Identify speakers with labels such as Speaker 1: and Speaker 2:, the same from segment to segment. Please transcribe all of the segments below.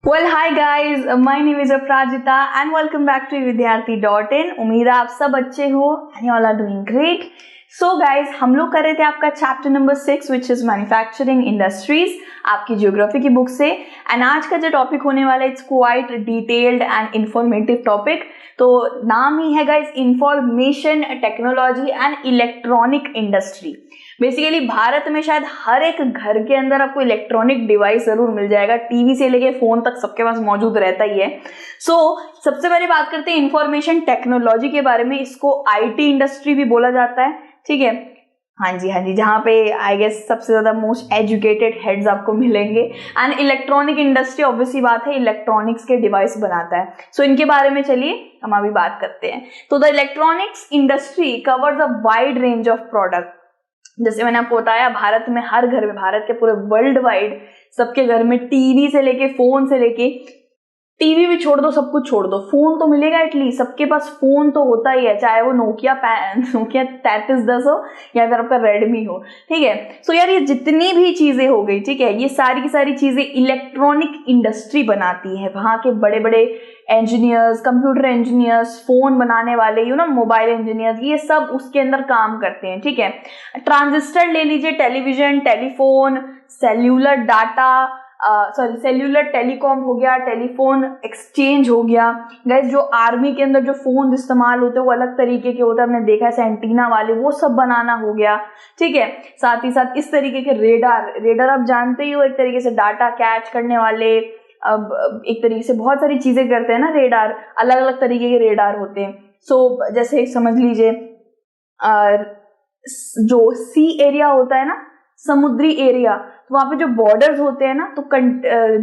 Speaker 1: Well, hi guys, my name is Aprajita and welcome back to vidyarthi.in. उम्मीद है आप सब अच्छे हो and you all are doing great. So guys, हम लोग कर रहे थे आपका chapter number 6 which is manufacturing industries आपकी ज्योग्राफी की बुक से एंड आज का जो टॉपिक होने वाला है it's quite detailed and informative topic. तो नाम ही है guys information technology and electronic industry. Basically Bharat में शायद हर एक घर के अंदर आपको इलेक्ट्रॉनिक डिवाइस जरूर मिल जाएगा, टीवी से लेके फोन तक सबके पास मौजूद रहता ही है. सबसे पहले बात करते हैं इंफॉर्मेशन टेक्नोलॉजी के बारे में. इसको आईटी इंडस्ट्री भी बोला जाता है, ठीक है. हाँ जी, जहाँ पे आई गेस सबसे ज्यादा मोस्ट एजुकेटेड हेड्स आपको मिलेंगे. एंड इलेक्ट्रॉनिक इंडस्ट्री ऑब्वियसली बात है इलेक्ट्रॉनिक्स के डिवाइस बनाता है. इनके बारे में चलिए हम अभी बात करते हैं. तो the electronics industry covers a wide range of product. जैसे मैंने आपको बताया भारत में हर घर में, भारत के पूरे वर्ल्ड वाइड सबके घर में टीवी से लेके फोन से लेके, टीवी भी छोड़ दो, सब कुछ छोड़ दो, फोन तो मिलेगा एटलीस्ट. सबके पास फोन तो होता ही है, चाहे वो नोकिया 3310 हो या फिर आपका रेडमी हो, ठीक है. यार ये जितनी भी चीजें हो गई, ठीक है, ये सारी की सारी चीजें इलेक्ट्रॉनिक इंडस्ट्री बनाती है. वहां के बड़े बड़े इंजीनियर्स, कंप्यूटर इंजीनियर्स, फोन बनाने वाले, मोबाइल इंजीनियर्स, ये सब उसके अंदर काम करते हैं, ठीक है. ट्रांजिस्टर ले लीजिए, television, telephone, cellular data, cellular telecom हो गया, टेलीफोन एक्सचेंज हो गया. गाइस जो आर्मी के अंदर जो फोन इस्तेमाल होते हैं वो अलग तरीके के होते हैं, हमने देखा है सेंटीना वाले, वो सब बनाना हो गया, ठीक है. साथ ही साथ इस तरीके के रेडार आप जानते ही हो, एक तरीके से डाटा कैच करने वाले, अब एक तरीके से बहुत सारी चीजें करते हैं ना रेडार, अलग अलग तरीके के रेडार होते हैं. जैसे समझ लीजिए जो सी एरिया होता है ना, समुद्री एरिया, तो वहां पे जो बॉर्डर्स होते हैं ना, तो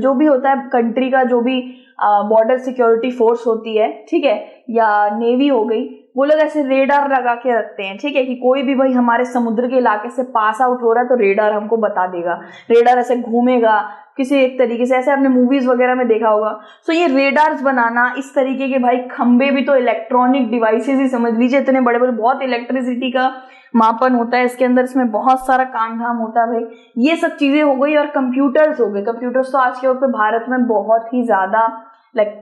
Speaker 1: जो भी होता है कंट्री का, जो भी बॉर्डर सिक्योरिटी फोर्स होती है, ठीक है, या नेवी हो गई, वो लोग ऐसे रेडार लगा के रखते हैं, ठीक है, कि कोई भी भाई हमारे समुद्र के इलाके से पास आउट हो रहा है तो रेडार हमको बता देगा. रेडार ऐसे घूमेगा किसी एक तरीके से, ऐसे आपने मूवीज वगैरह में देखा होगा. ये रेडार्स बनाना, इस तरीके के भाई खंबे भी तो इलेक्ट्रॉनिक डिवाइसेस ही समझ लीजिए. इतने बड़े बड़े, बहुत इलेक्ट्रिसिटी का मापन होता है इसके अंदर, इसमें बहुत सारा काम धाम होता है भाई. ये सब चीजें हो गई. और कंप्यूटर्स हो गए. कंप्यूटर्स तो आज के वक्त पे भारत में बहुत ही ज्यादा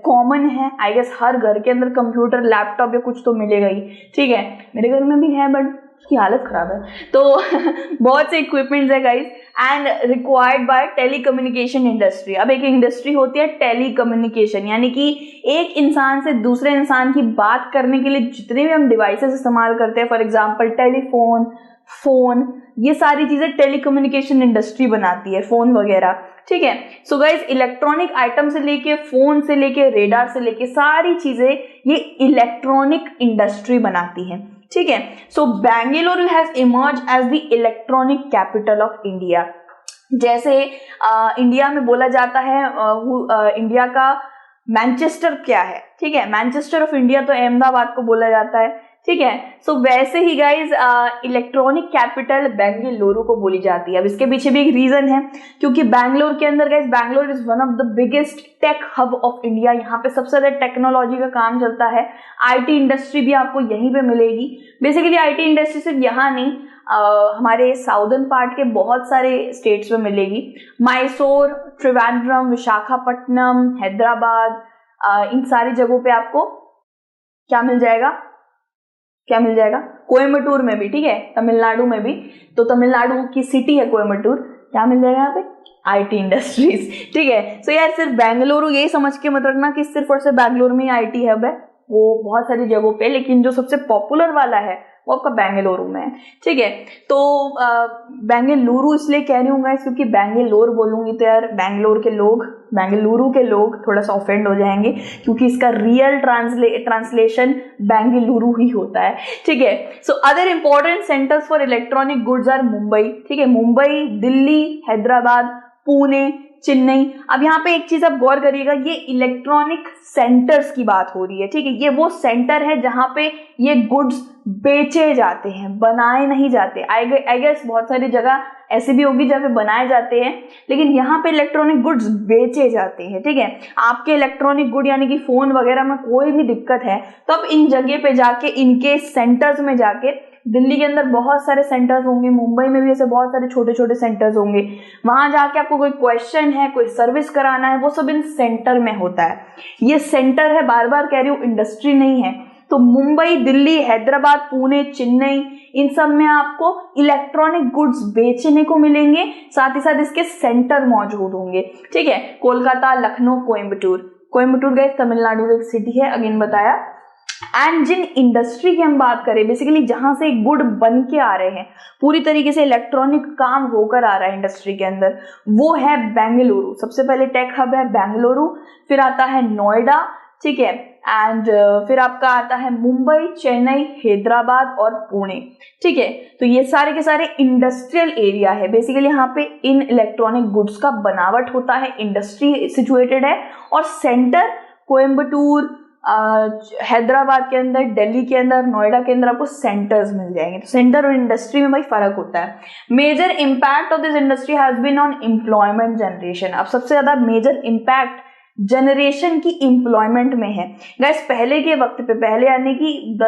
Speaker 1: कॉमन है. आई गेस हर घर के अंदर कंप्यूटर, लैपटॉप या कुछ तो मिलेगा ही, ठीक है. मेरे घर में भी है बट उसकी हालत खराब है. बहुत से इक्विपमेंट्स है guys and required by telecommunication industry. अब एक इंडस्ट्री होती है टेलीकम्युनिकेशन, यानी कि एक इंसान से दूसरे इंसान की बात करने के लिए जितने भी हम डिवाइसेस इस्तेमाल करते हैं, फॉर एग्जांपल टेलीफोन, फोन, ये सारी चीजें टेलीकम्युनिकेशन इंडस्ट्री बनाती है, फोन वगैरह, ठीक है. गाइस इलेक्ट्रॉनिक आइटम से लेके, फोन से लेके, रेडार से लेके, सारी चीजें ये इलेक्ट्रॉनिक इंडस्ट्री बनाती है, ठीक है. Bengaluru has emerge as the electronic capital of India. जैसे इंडिया में बोला जाता है इंडिया का मैनचेस्टर क्या है, ठीक है, मैनचेस्टर ऑफ इंडिया तो अहमदाबाद को बोला जाता है, ठीक है. वैसे ही गाइज इलेक्ट्रॉनिक कैपिटल बेंगलुरु को बोली जाती है. अब इसके पीछे भी एक रीजन है, क्योंकि बैंगलोर के अंदर guys, Bangalore is one of the biggest tech hub of India. यहाँ पे सबसे ज्यादा टेक्नोलॉजी का काम चलता है. आईटी इंडस्ट्री भी आपको यहीं पे मिलेगी. बेसिकली आईटी इंडस्ट्री सिर्फ यहाँ नहीं, हमारे साउदर्न पार्ट के बहुत सारे स्टेट्स में मिलेगी. मैसूर, त्रिवेंद्रम, विशाखापट्टनम, हैदराबाद, इन सारी जगहों पे आपको क्या मिल जाएगा, कोयम्बटूर में भी, ठीक है, तमिलनाडु में भी. तो तमिलनाडु की सिटी है कोयम्बटूर, क्या मिल जाएगा यहाँ पे, आईटी इंडस्ट्रीज, ठीक है. यार सिर्फ बेंगलुरु यही समझ के मत रखना कि सिर्फ और सिर्फ बेंगलुरु में आईटी हब है, वो बहुत सारी जगहों पे, लेकिन जो सबसे पॉपुलर वाला है वो आपका बेंगलुरु में है, ठीक है. बेंगलुरु इसलिए कह रही हूँ क्योंकि बेंगलोर बोलूंगी तो यार बेंगलुरु के लोग थोड़ा सा ऑफेंड हो जाएंगे, क्योंकि इसका रियल ट्रांसलेशन बेंगलुरु ही होता है, ठीक है. Other important centres for electronic goods are Mumbai, ठीक है, मुंबई, दिल्ली, हैदराबाद, पुणे, चेन्नई. अब यहाँ पे एक चीज आप गौर करिएगा, ये इलेक्ट्रॉनिक सेंटर्स की बात हो रही है, ठीक है. ये वो सेंटर है जहां पे ये गुड्स बेचे जाते हैं, बनाए नहीं जाते. आई गेस बहुत सारी जगह ऐसी भी होगी जहाँ पे बनाए जाते हैं, लेकिन यहाँ पे इलेक्ट्रॉनिक गुड्स बेचे जाते हैं, ठीक है. आपके इलेक्ट्रॉनिक गुड यानी कि फोन वगैरह में कोई भी दिक्कत है तो आप इन जगह पे जाके, इनके सेंटर्स में जाके दिल्ली के अंदर बहुत सारे सेंटर्स होंगे, मुंबई में भी ऐसे बहुत सारे छोटे छोटे सेंटर्स होंगे। वहां जाके आपको कोई क्वेश्चन है, कोई सर्विस कराना है, वो सब इन सेंटर में होता है। ये सेंटर है, बार बार कह रही हूँ, इंडस्ट्री नहीं है। तो मुंबई, दिल्ली, हैदराबाद, पुणे, चेन्नई, इन सब में आपको इलेक्ट्रॉनिक गुड्स बेचने को मिलेंगे, साथ ही साथ इसके सेंटर मौजूद होंगे। ठीक है, कोलकाता, लखनऊ, कोयम्बटूर गए तमिलनाडु की एक सिटी है, अगेन बताया। एंड जिन इंडस्ट्री की हम बात करें, बेसिकली जहां से गुड बन के आ रहे हैं, पूरी तरीके से इलेक्ट्रॉनिक काम होकर आ रहा है इंडस्ट्री के अंदर, वो है बेंगलुरु। सबसे पहले टेक हब है बेंगलुरु, फिर आता है नोएडा, ठीक है, एंड फिर आपका आता है मुंबई, चेन्नई, हैदराबाद और पुणे। ठीक है, तो ये सारे के सारे इंडस्ट्रियल एरिया है। बेसिकली यहाँ पे इन इलेक्ट्रॉनिक गुड्स का बनावट होता है, इंडस्ट्री सिचुएटेड है, और सेंटर कोयम्बटूर, हैदराबाद के अंदर, दिल्ली के अंदर, नोएडा के अंदर आपको सेंटर्स मिल जाएंगे। तो सेंटर और इंडस्ट्री में भाई फर्क होता है। Major impact of this industry has been on employment generation. अब सबसे ज्यादा मेजर इंपैक्ट जनरेशन की एम्प्लॉयमेंट में है गाइस। पहले के वक्त पे, पहले यानी कि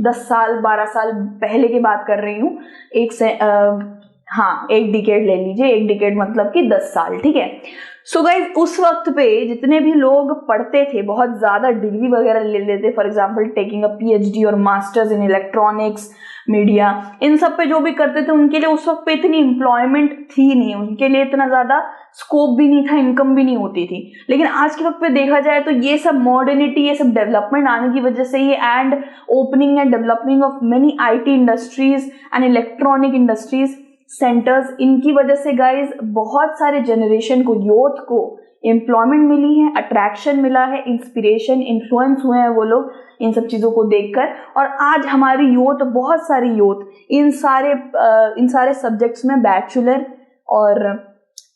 Speaker 1: 10 साल 12 साल पहले की बात कर रही हूँ, एक डिकेड ले लीजिए, एक डिकेड मतलब कि 10 साल, ठीक है। सो गाइस, उस वक्त पे जितने भी लोग पढ़ते थे, बहुत ज्यादा डिग्री वगैरह ले लेते, for example taking a PhD और मास्टर्स इन इलेक्ट्रॉनिक्स, मीडिया, इन सब पे जो भी करते थे, उनके लिए उस वक्त पे इतनी एम्प्लॉयमेंट थी नहीं, उनके लिए इतना ज्यादा स्कोप भी नहीं था, इनकम भी नहीं होती थी। लेकिन आज के वक्त पे देखा जाए तो ये सब मॉडर्निटी, ये सब डेवलपमेंट आने की वजह से, ये and opening and developing of many IT industries and electronic industries centres, इनकी वजह से गाइज बहुत सारे जनरेशन को, यूथ को एम्प्लॉयमेंट मिली है, अट्रैक्शन मिला है, इंस्पिरेशन, इन्फ्लुएंस हुए हैं वो लोग इन सब चीजों को देखकर। और आज हमारी यूथ, बहुत सारी यूथ इन सारे सब्जेक्ट्स में बैचलर और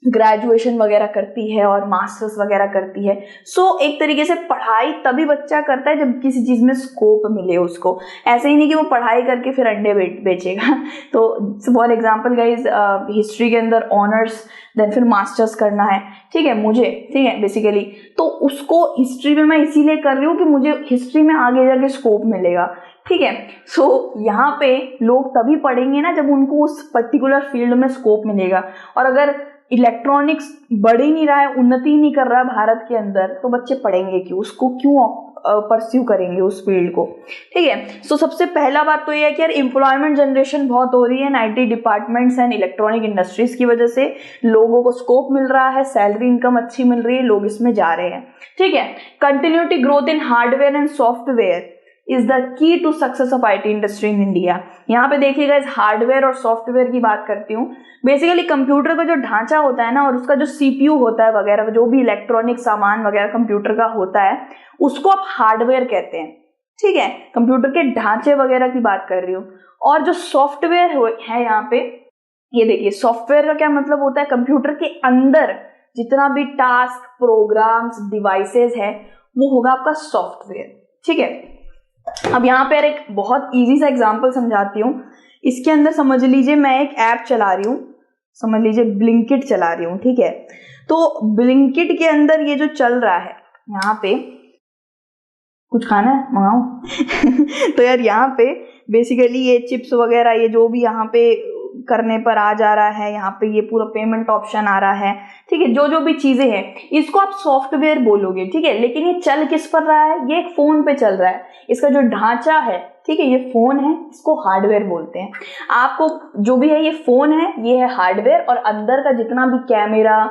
Speaker 1: ग्रेजुएशन वगैरह करती है और मास्टर्स वगैरह करती है। सो एक तरीके से पढ़ाई तभी बच्चा करता है जब किसी चीज में स्कोप मिले उसको। ऐसे ही नहीं कि वो पढ़ाई करके फिर अंडे बेचेगा। तो फॉर एग्जांपल गाइज, हिस्ट्री के अंदर ऑनर्स, देन फिर मास्टर्स करना है, ठीक है मुझे, ठीक है बेसिकली, तो उसको हिस्ट्री में मैं इसीलिए कर रही हूँ कि मुझे हिस्ट्री में आगे जाके स्कोप मिलेगा, ठीक है। सो यहाँ पे लोग तभी पढ़ेंगे ना जब उनको उस पर्टिकुलर फील्ड में स्कोप मिलेगा। और अगर इलेक्ट्रॉनिक्स बढ़ ही नहीं रहा है, उन्नति ही नहीं कर रहा है भारत के अंदर, तो बच्चे पढ़ेंगे क्यों, उसको क्यों परस्यू करेंगे उस फील्ड को, ठीक है। सो सबसे पहला बात तो ये है कि यार एम्प्लॉयमेंट जनरेशन बहुत हो रही है IT departments and electronic industries की वजह से। लोगों को स्कोप मिल रहा है, सैलरी इनकम अच्छी मिल रही है, लोग इसमें जा रहे हैं, ठीक है। Continuity growth in hardware and software is the key to success of IT industry in India. यहाँ पे देखिएगा, इस हार्डवेयर और सॉफ्टवेयर की बात करती हूँ। बेसिकली कंप्यूटर का जो ढांचा होता है ना, और उसका जो सीपीयू होता है वगैरह, जो भी इलेक्ट्रॉनिक सामान वगैरह कंप्यूटर का होता है, उसको आप हार्डवेयर कहते हैं, ठीक है। कंप्यूटर के ढांचे वगैरह की बात कर रही हूँ। और जो सॉफ्टवेयर है यहाँ पे, ये देखिए, सॉफ्टवेयर का क्या मतलब होता है, कंप्यूटर के अंदर जितना भी टास्क, प्रोग्राम्स, डिवाइसेस है, वो होगा आपका सॉफ्टवेयर, ठीक है। अब यहाँ पे एक बहुत इजी सा एग्जांपल समझाती हूँ। इसके अंदर समझ लीजिए मैं एक ऐप चला रही हूँ, समझ लीजिए ब्लिंकिट चला रही हूँ, ठीक है। तो ब्लिंकिट के अंदर ये जो चल रहा है, यहाँ पे कुछ खाना है मंगाऊं तो यार यहाँ पे बेसिकली ये चिप्स वगैरह, ये जो भी यहाँ पे करने पर आ जा रहा है, यहाँ पे ये पूरा पेमेंट ऑप्शन आ रहा है, ठीक है। जो जो भी चीजें हैं, इसको आप सॉफ्टवेयर बोलोगे, ठीक है। लेकिन ये चल किस पर रहा है, ये एक फोन पे चल रहा है। इसका जो ढांचा है, ठीक है, ये फोन है, इसको हार्डवेयर बोलते हैं। आपको जो भी है, ये फोन है, ये है हार्डवेयर, और अंदर का जितना भी कैमरा,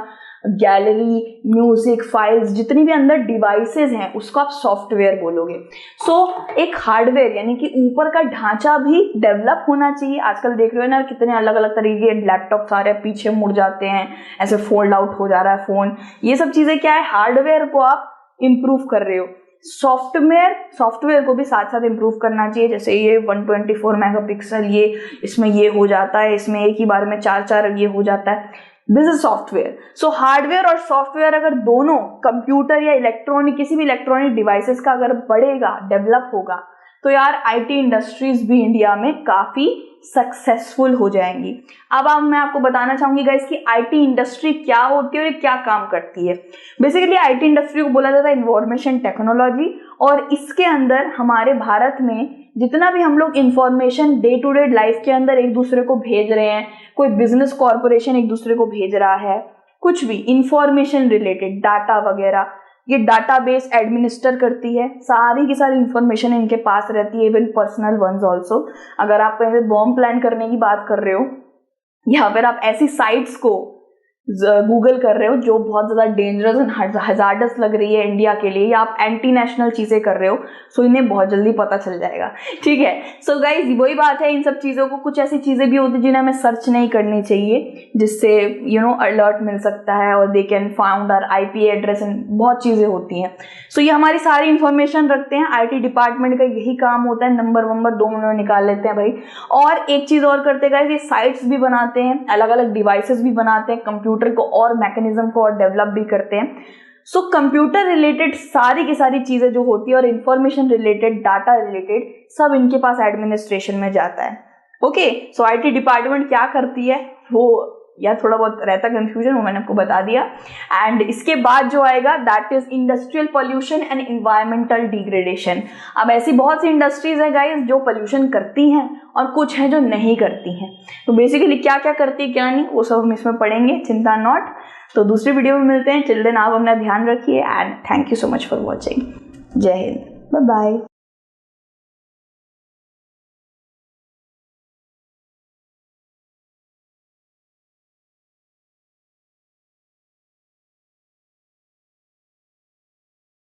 Speaker 1: गैलरी, म्यूजिक, फाइल्स, जितनी भी अंदर डिवाइसेस हैं, उसको आप सॉफ्टवेयर बोलोगे। सो एक हार्डवेयर यानी कि ऊपर का ढांचा भी डेवलप होना चाहिए। आजकल देख रहे हो ना कितने अलग अलग तरीके के लैपटॉप सारे पीछे मुड़ जाते हैं, ऐसे फोल्ड आउट हो जा रहा है फोन। ये सब चीजें क्या है, हार्डवेयर को आप इंप्रूव कर रहे हो। सॉफ्टवेयर को भी साथ साथ इंप्रूव करना चाहिए। जैसे ये 124 मेगापिक्सल, ये इसमें ये हो जाता है, इसमें एक ही बार में 4 ये हो जाता है। This is software. So hardware और सॉफ्टवेयर अगर दोनों कंप्यूटर या इलेक्ट्रॉनिक, किसी भी इलेक्ट्रॉनिक डिवाइसेस का अगर बढ़ेगा, डेवलप होगा, तो यार आईटी इंडस्ट्रीज भी इंडिया में काफी सक्सेसफुल हो जाएंगी। अब मैं आपको बताना चाहूंगी गाइस कि आईटी इंडस्ट्री क्या होती है और क्या काम करती है। बेसिकली आईटी इंडस्ट्री को बोला जाता है इंफॉर्मेशन टेक्नोलॉजी, और इसके अंदर हमारे भारत में जितना भी हम लोग information day to day life के अंदर एक दूसरे को भेज रहे हैं, कोई बिजनेस कॉर्पोरेशन एक दूसरे को भेज रहा है, कुछ भी इंफॉर्मेशन रिलेटेड डाटा वगैरह, ये डाटाबेस एडमिनिस्टर करती है, सारी की सारी इंफॉर्मेशन इनके पास रहती है, इवन पर्सनल वंस ऑल्सो। अगर आप कहीं पे बॉम्ब प्लान करने की बात कर रहे हो या फिर आप ऐसी साइट्स को गूगल कर रहे हो जो बहुत ज़्यादा डेंजरस एंड हजार्डस लग रही है इंडिया के लिए, या आप एंटी नेशनल चीज़ें कर रहे हो, सो इन्हें बहुत जल्दी पता चल जाएगा, ठीक है। सो गाइज वही बात है, इन सब चीज़ों को, कुछ ऐसी चीज़ें भी होती है जिन्हें हमें सर्च नहीं करनी चाहिए, जिससे अलर्ट मिल सकता है और they can found our IP address and बहुत चीज़ें होती हैं। सो ये हमारी सारी इन्फॉर्मेशन रखते हैं, IT डिपार्टमेंट का यही काम होता है, नंबर 2 मिनट में निकाल लेते हैं भाई। और एक चीज़ और करते हैं गाइज, ये साइट्स भी बनाते हैं, अलग अलग डिवाइसेस भी बनाते हैं, कंप्यूटर को और मैकेनिज्म को और डेवलप भी करते हैं। सो कंप्यूटर रिलेटेड सारी की सारी चीजें जो होती है और इंफॉर्मेशन रिलेटेड, डाटा रिलेटेड, सब इनके पास एडमिनिस्ट्रेशन में जाता है। ओके, सो IT डिपार्टमेंट क्या करती है वो, या थोड़ा बहुत रहता कंफ्यूजन, वो मैंने आपको बता दिया। एंड इसके बाद जो आएगा that is industrial pollution and environmental degradation. अब ऐसी बहुत सी इंडस्ट्रीज है गाइस जो पोल्यूशन करती हैं और कुछ हैं जो नहीं करती हैं। तो बेसिकली क्या क्या करती है क्या नहीं, वो सब हम इसमें पढ़ेंगे, चिंता नॉट। तो दूसरी वीडियो में मिलते हैं, टिल देन आप अपना ध्यान रखिए and thank you so much for watching. जय हिंद, बाय बाय।